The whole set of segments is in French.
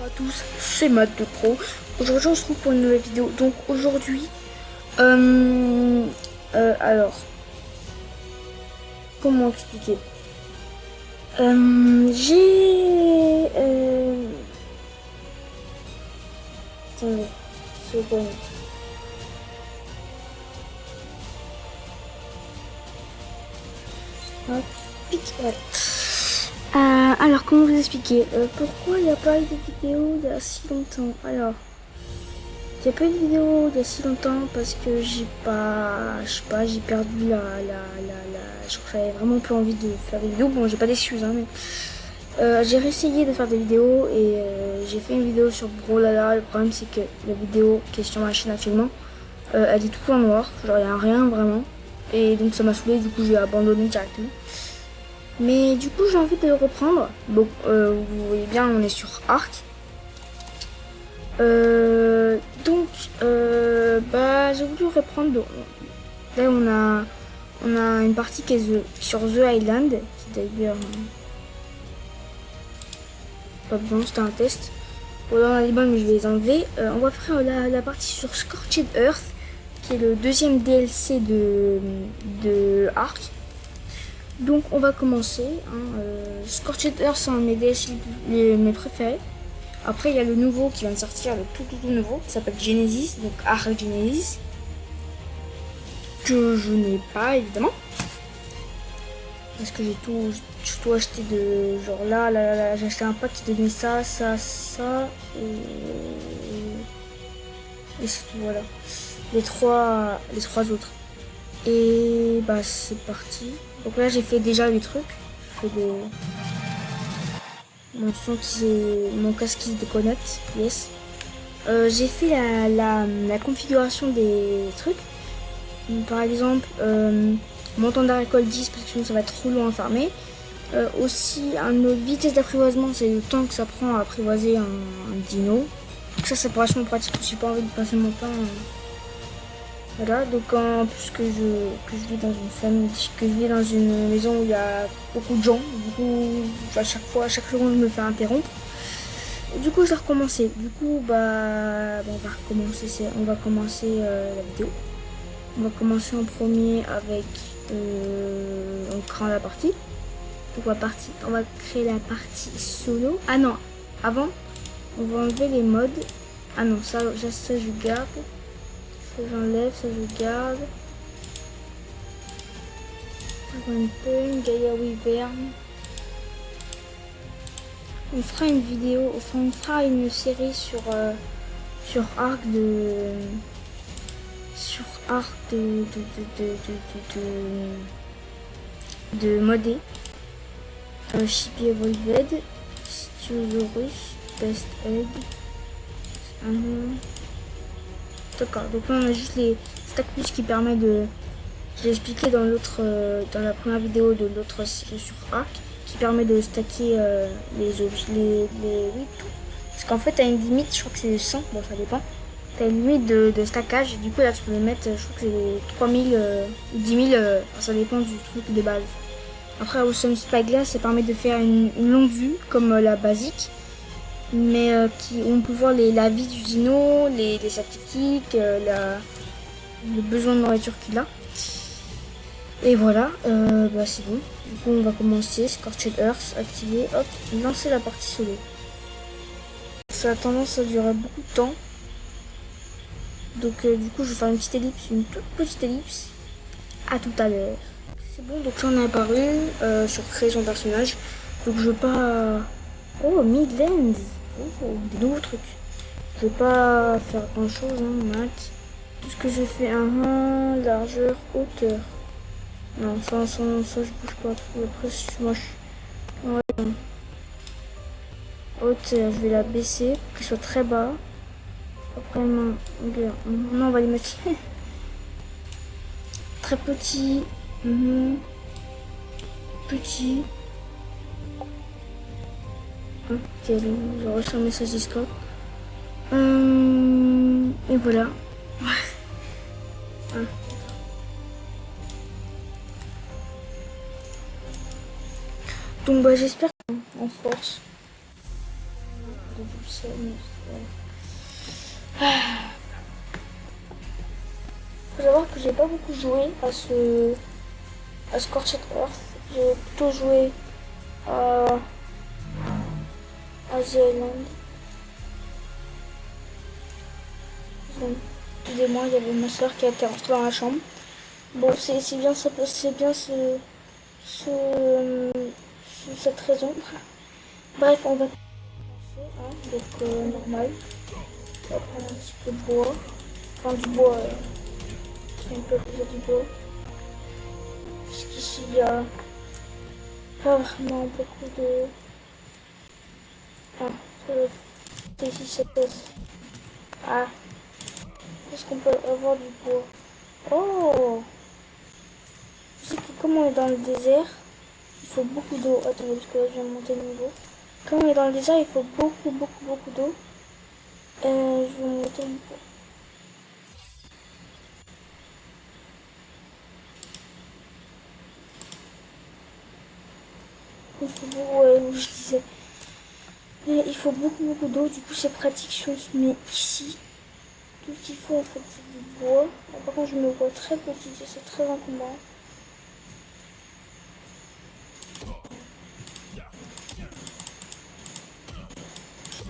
à tous, c'est Matt de Pro. Aujourd'hui on se retrouve pour une nouvelle vidéo. Donc aujourd'hui, alors, comment expliquer? J'ai... attendez, c'est bon. Hop, pic, voilà. Alors, comment vous expliquer pourquoi il n'y a pas eu de vidéo il y a si longtemps? Alors, il n'y a pas eu de vidéo il y a si longtemps parce que j'ai pas, je sais pas, j'ai perdu genre, j'avais vraiment plus envie de faire des vidéos. Bon, j'ai pas d'excuses, hein, mais j'ai réessayé de faire des vidéos et j'ai fait une vidéo sur Brawlhalla. Le problème, c'est que la vidéo qui est sur ma chaîne actuellement, elle est tout en noir, genre il n'y a rien vraiment. Et donc ça m'a saoulé, du coup j'ai abandonné directement. Mais du coup j'ai envie de reprendre. Donc vous voyez bien, on est sur Arc. Donc bah j'ai voulu reprendre. Donc, là on a une partie qui est sur The Island, qui d'ailleurs pas bon, c'était un test. Bon là on a des balles mais je vais les enlever. On va faire la partie sur Scorched Earth, qui est le deuxième DLC de Arc. Donc on va commencer. Scorched Earth, c'est un de mes DLC mes préférés. Après il y a le nouveau qui vient de sortir, le tout nouveau, qui s'appelle Genesis, donc Arc Genesis, que je n'ai pas évidemment. Parce que j'ai tout acheté de genre là, j'ai acheté un pack qui donnait ça, et c'est tout, voilà. Les trois autres. Et bah c'est parti. Donc là j'ai fait déjà les trucs. J'ai fait des... mon casque qui se déconnecte, yes. J'ai fait la configuration des trucs. Par exemple, mon temps d'arrêt 10 parce que sinon ça va être trop long à farmer. Aussi, une vitesse d'apprivoisement, c'est le temps que ça prend à apprivoiser un dino. Donc ça pourrait vachement pratique, j'ai pas envie de passer mon temps. Voilà, donc en plus que je vis dans une famille, que je vis dans une maison où il y a beaucoup de gens, du coup à chaque seconde je me fais interrompre. Et du coup je vais recommencer. Du coup bah on va commencer la vidéo. On va commencer en premier avec on crée la partie. Donc on va créer la partie solo. Ah non, avant on va enlever les modes. Ah non, ça je garde. Ça j'enlève, ça je garde. Gaia Wyvern. On fera une vidéo, enfin on fera une série sur Arc de modé. Chippy Evolved, Stiosaurus, Best Egg. D'accord, donc là on a juste les stack plus qui permet de... Je l'ai expliqué dans dans la première vidéo de l'autre série sur Arc, qui permet de stacker les objets, oui, tout. Parce qu'en fait t'as une limite, je crois que c'est 100, bon ça dépend. T'as une limite de stackage, du coup là tu peux le mettre, je crois que c'est 3000 ou 10 000, ça dépend du truc de base. Après Awesome Spyglass, ça permet de faire une longue vue, comme la basique. Mais où on peut voir la vie du dino, les statistiques, le besoin de nourriture qu'il a. Et voilà, bah c'est bon. Du coup on va commencer, Scorched Earth, activer, hop, lancer la partie solo. Ça a tendance à durer beaucoup de temps. Donc du coup je vais faire une petite ellipse, une toute petite ellipse. À tout à l'heure. C'est bon, donc j'en ai apparu sur créer son personnage. Donc je veux pas... Oh, Midlands. Oh, des nouveaux trucs. Je vais pas faire grand chose, hein, maths. Tout ce que je fais, largeur, hauteur. Non, ça je bouge pas trop. Après, je suis moche. Ouais. Hauteur, je vais la baisser pour qu'elle soit très bas. Après, non, on va les mettre très petit. Petit. Ok, j'ai reçu un message Discord. Et voilà. Donc bah j'espère en force. double ça. Faut savoir que j'ai pas beaucoup joué à Scorched Earth. J'ai plutôt joué à The Island. Excusez-moi, il y avait ma soeur qui était rentrée dans la chambre. Bon, c'est bien, c'est bien cette raison. Bref, on va commencer, hein, donc normal. On va prendre un petit peu de bois. Enfin, du bois, si on peut dire du bois. Parce qu'ici, il y a pas vraiment beaucoup de... Ah, c'est ici, cette pièce. Ah, est-ce qu'on peut avoir du bois? Oh! Je sais que comme on est dans le désert, il faut beaucoup d'eau. Attendez, parce que là, je viens de monter le niveau. Comme on est dans le désert, il faut beaucoup d'eau. Je vais monter le niveau. Il faut beaucoup, ouais, je disais. Et il faut beaucoup d'eau, du coup c'est pratique si on se met ici. Tout ce qu'il faut en fait c'est du bois. Là, par contre je me vois très petit, c'est très encombrant.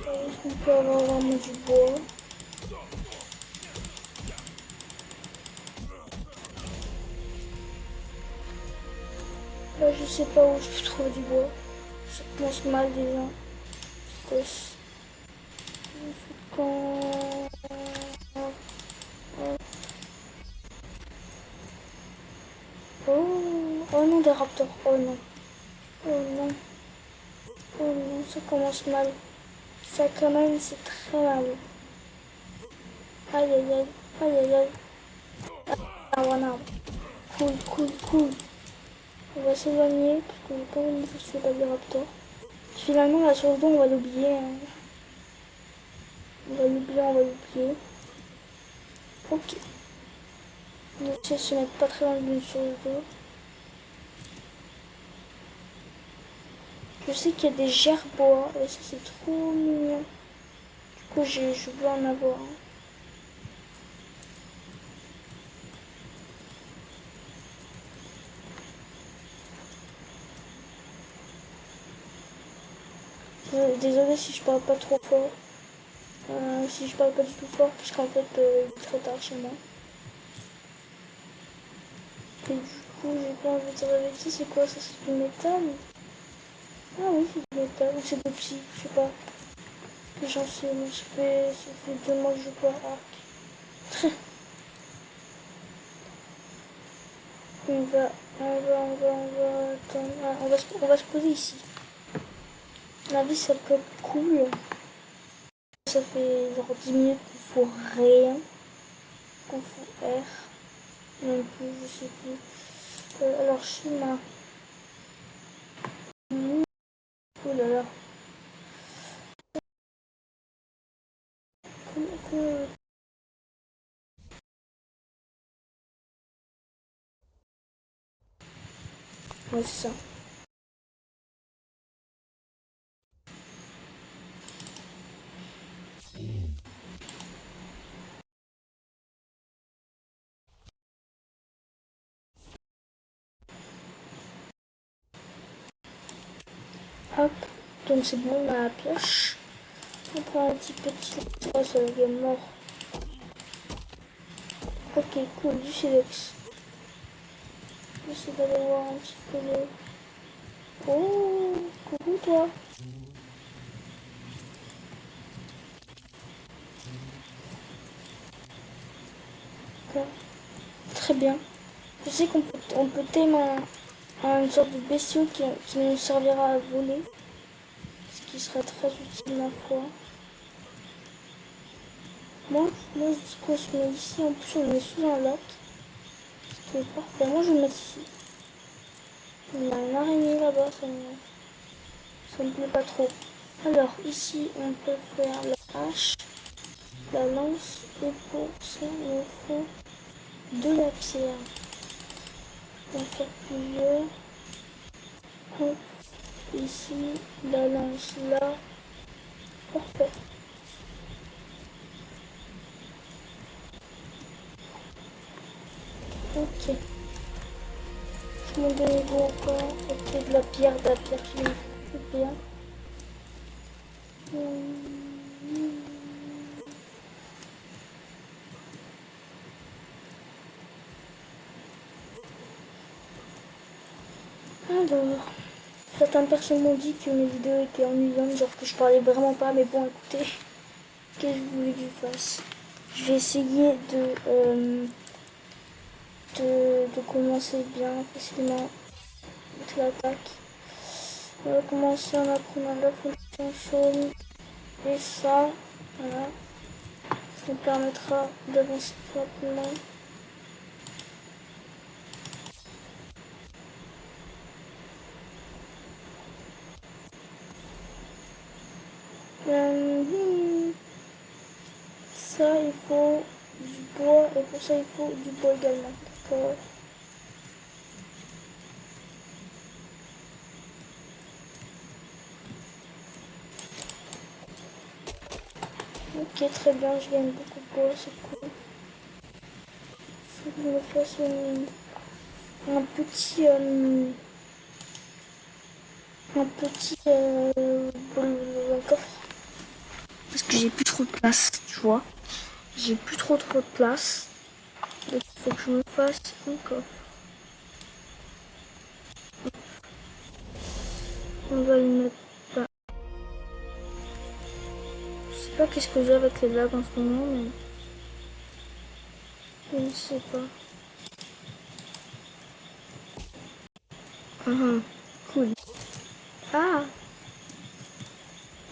Est-ce qu'on peut avoir vraiment du bois? Là je sais pas où je peux trouver du bois. Ça commence mal déjà. Quand... Oh non, des raptors. Oh non. Oh non. Oh non, ça commence mal. Ça quand même, c'est très mal. Aïe aïe aïe. Aïe aïe aïe. Ah, voilà. Cool. On va s'éloigner parce qu'on n'a pas envie de faire tuer par des raptors. Finalement, la source d'eau, on va l'oublier. Hein. On va l'oublier. Ok. On va essayer de se mettre pas très loin d'une source d'eau. Je sais qu'il y a des gerbois et ça c'est trop mignon. Du coup, je veux en avoir un. Désolée si je parle pas trop fort. Si je parle pas du tout fort, parce qu'en fait, il est très tard chez moi. Et du coup, j'ai pas envie de réveiller. C'est quoi ça? C'est du métal? Ah oui, c'est du métal. Ou c'est de psy, je sais pas. J'en sais, mais ça fait 2 mois que je joue pas à Arc. Attendre. Ah, on va se poser ici. La vie, ça peut être cool. Ça fait genre 10 minutes qu'on fout rien. Qu'on fout R. Même plus, je sais plus. Alors, schéma. Oh là là. Comment... Ouais, c'est ça. Hop. Donc c'est bon, on a la pioche. On prend un petit peu de silex. Oh, ça devient mort. Ok, cool, du silex. J'essaie d'aller voir un petit peu le... Oh, coucou toi. Okay. Très bien. Je sais qu'on peut tame une sorte de bestiau qui nous servira à voler. Ce qui sera très utile ma foi. Moi je dis qu'on se met ici. En plus on est sous un lac. Ce qui est parfait. Moi je vais me mettre ici. Il y a une araignée là-bas. Ça me plaît pas trop. Alors ici on peut faire la hache, la lance. Et pour ça il nous faut de la pierre. On va faire plusieurs. Hop, ici, la lance là. Parfait. Ok. Je monte de niveau encore. Ok, de la pierre qui me fait bien. Alors, certaines personnes m'ont dit que mes vidéos étaient ennuyantes, genre que je parlais vraiment pas, mais bon, écoutez, qu'est-ce que vous voulez que je fasse? Je vais essayer de commencer bien facilement avec l'attaque. On va commencer en apprenant la fonction chaume et ça, voilà, ça nous permettra d'avancer plus rapidement. Ça, il faut du bois et pour ça, il faut du bois également. D'accord. Ok, très bien, je gagne beaucoup de bois, c'est cool. Faut que je me fasse un coffre. Parce que j'ai plus trop de place, tu vois. J'ai plus trop de place. Donc il faut que je me fasse un coffre. On va le mettre là. Je sais pas qu'est-ce que j'ai avec les blagues en ce moment, mais je ne sais pas. Ah, cool. Ah,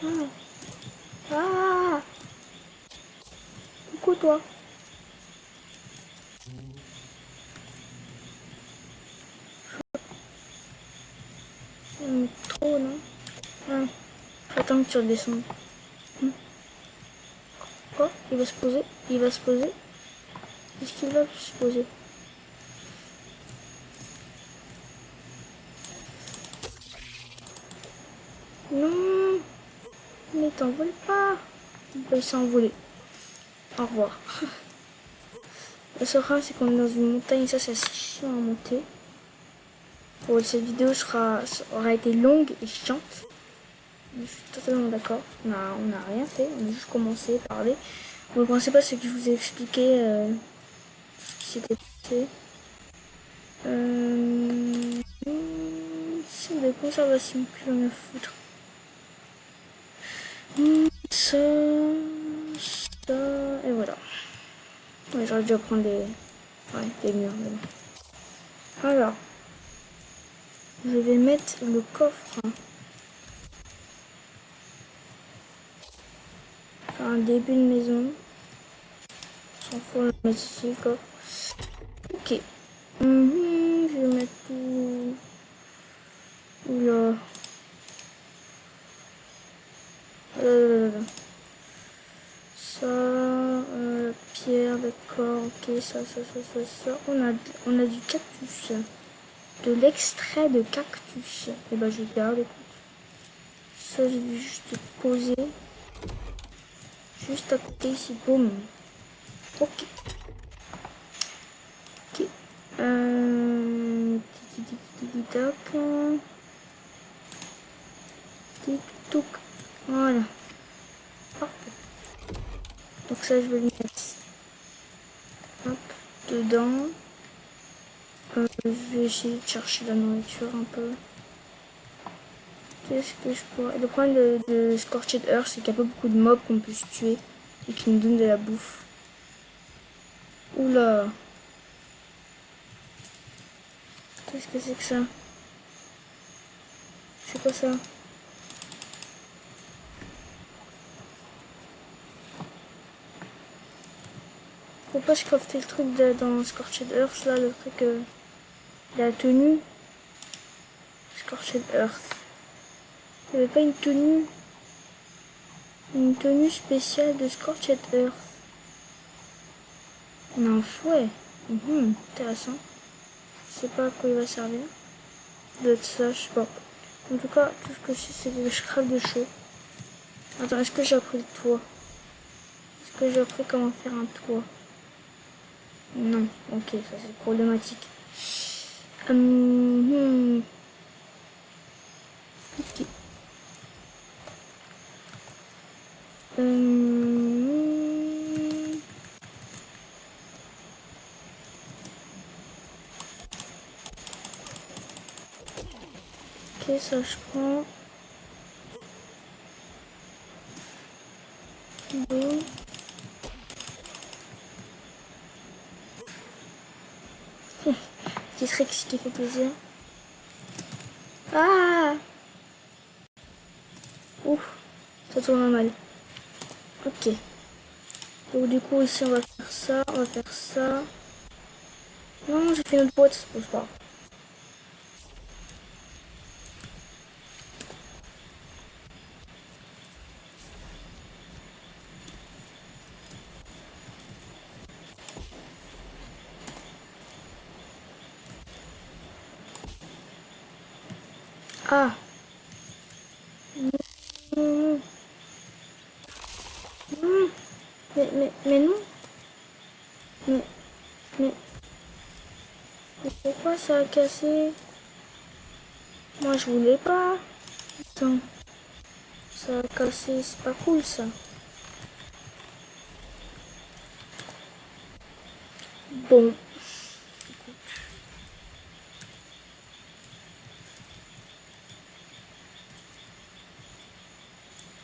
ah, ah. Coucou toi. Trop non. Ah, j'attends que tu redescendes. Oh, il va se poser. Il va se poser. Est-ce qu'il va se poser? Non, mais t'envole pas. Il s'est envolé. Au revoir. Le seul problème, c'est qu'on est dans une montagne et ça, c'est assez chiant à monter. Bon, cette vidéo aura été longue et chiante. Je suis totalement d'accord. On a rien fait, on a juste commencé à parler. Vous ne pensez pas ce que je vous ai expliqué ce qui s'était passé. C'est de conservation que j'en ai à foutre. Ça, et voilà. Ouais, j'aurais dû prendre des murs. Alors, je vais mettre le coffre. Faire un début de maison. Sans faut le mettre ici, le coffre. Ok. Je vais mettre tout. Oula. Ça, pierre, d'accord, ok, ça. On a du cactus. De l'extrait de cactus. Et ben je garde, écoute. Ça, je vais juste poser. Juste à côté ici, boum. Ok. Ok. Tic-tac. Tic-toc. Voilà. Parfait. Donc ça, je vais le mettre hop, dedans. Je vais essayer de chercher la nourriture un peu. Qu'est-ce que je pourrais... Le problème de Scorched Earth, c'est qu'il n'y a pas beaucoup de mobs qu'on puisse tuer et qui nous donnent de la bouffe. Oula. Qu'est-ce que c'est que ça? C'est quoi ça? Faut pas crafter le truc dans Scorched Earth, là, le truc... la tenue. Scorched Earth. Il n'y avait pas une tenue... Une tenue spéciale de Scorched Earth. Un fouet. Intéressant. Je sais pas à quoi il va servir. D'autres ça, je sais pas. En tout cas, tout ce que je sais, c'est que je crève de chaud. Attends, est-ce que j'ai appris le toit? Est-ce que j'ai appris comment faire un toit? Non, ok, ça c'est problématique. Ok. Ok, ça je prends. Boum. Petit Rex qui fait plaisir. Ah! Ouf, ça tourne mal. Ok. Donc du coup ici on va faire ça, on va faire ça. Non, j'ai fait notre boîte, c'est pas grave. Ah! Non, non, mais non! Mais, mais, mais pourquoi ça a cassé? Moi je voulais pas. Attends, ça a cassé, c'est pas cool ça. Bon,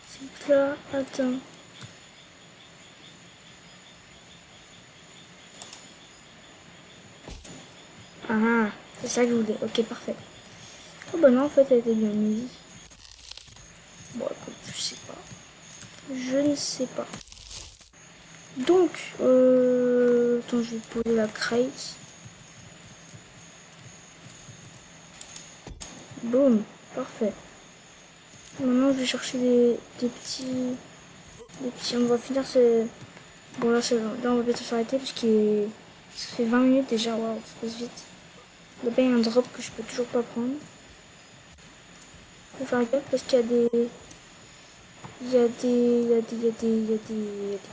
c'est là, attends. Ah, c'est ça que je voulais. Ok, parfait. Oh bah non, en fait, elle était bien mise. Bon, écoute, je sais pas. Je ne sais pas. Donc, attends, je vais poser la crate. Boum, parfait. Maintenant, je vais chercher des petits... On va finir ce... Bon, là, là on va bientôt s'arrêter parce que ça fait 20 minutes déjà. Waouh, ça passe vite. Là-bas, il y a un drop que je peux toujours pas prendre. Faut faire gaffe parce qu'il y a des... Il y a des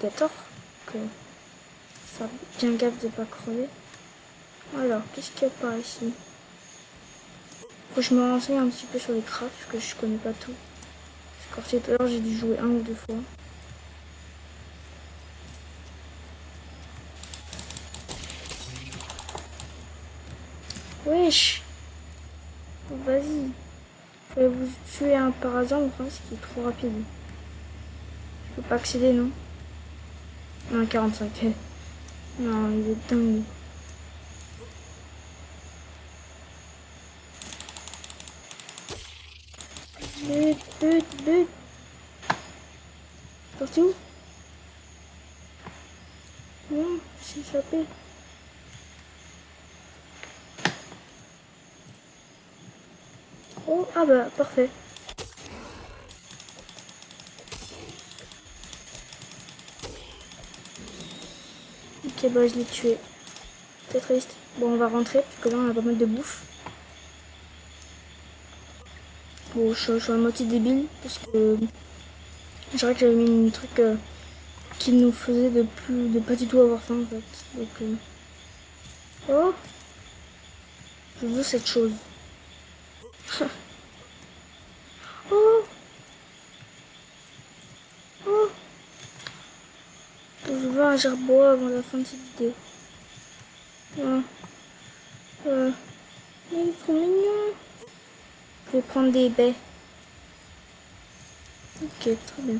gators. Donc, faire bien gaffe de pas crever. Alors, qu'est-ce qu'il y a par ici? Faut que je me renseigne un petit peu sur les crafts parce que je connais pas tout. Parce que tout à l'heure, j'ai dû jouer 1 ou 2 fois. Wesh! Vas-y. Je vais vous tuer un par hasard, mais c'est qu'il est trop rapide. Je peux pas accéder, non? Non, 45. Non, il est dingue. But. Parti où? Non, j'ai échappé. Oh, ah bah, parfait. Ok, bah, je l'ai tué. C'est triste. Bon, on va rentrer, parce que là, on a pas mal de bouffe. Bon, je suis à moitié débile, parce que je dirais que j'avais mis un truc qui nous faisait de pas du tout avoir faim, en fait. Donc, oh, je veux cette chose. Oh, oh, je veux un gerbois avant la fin de cette vidéo. Ah, il est trop mignon. Je vais prendre des baies. Ok, très bien.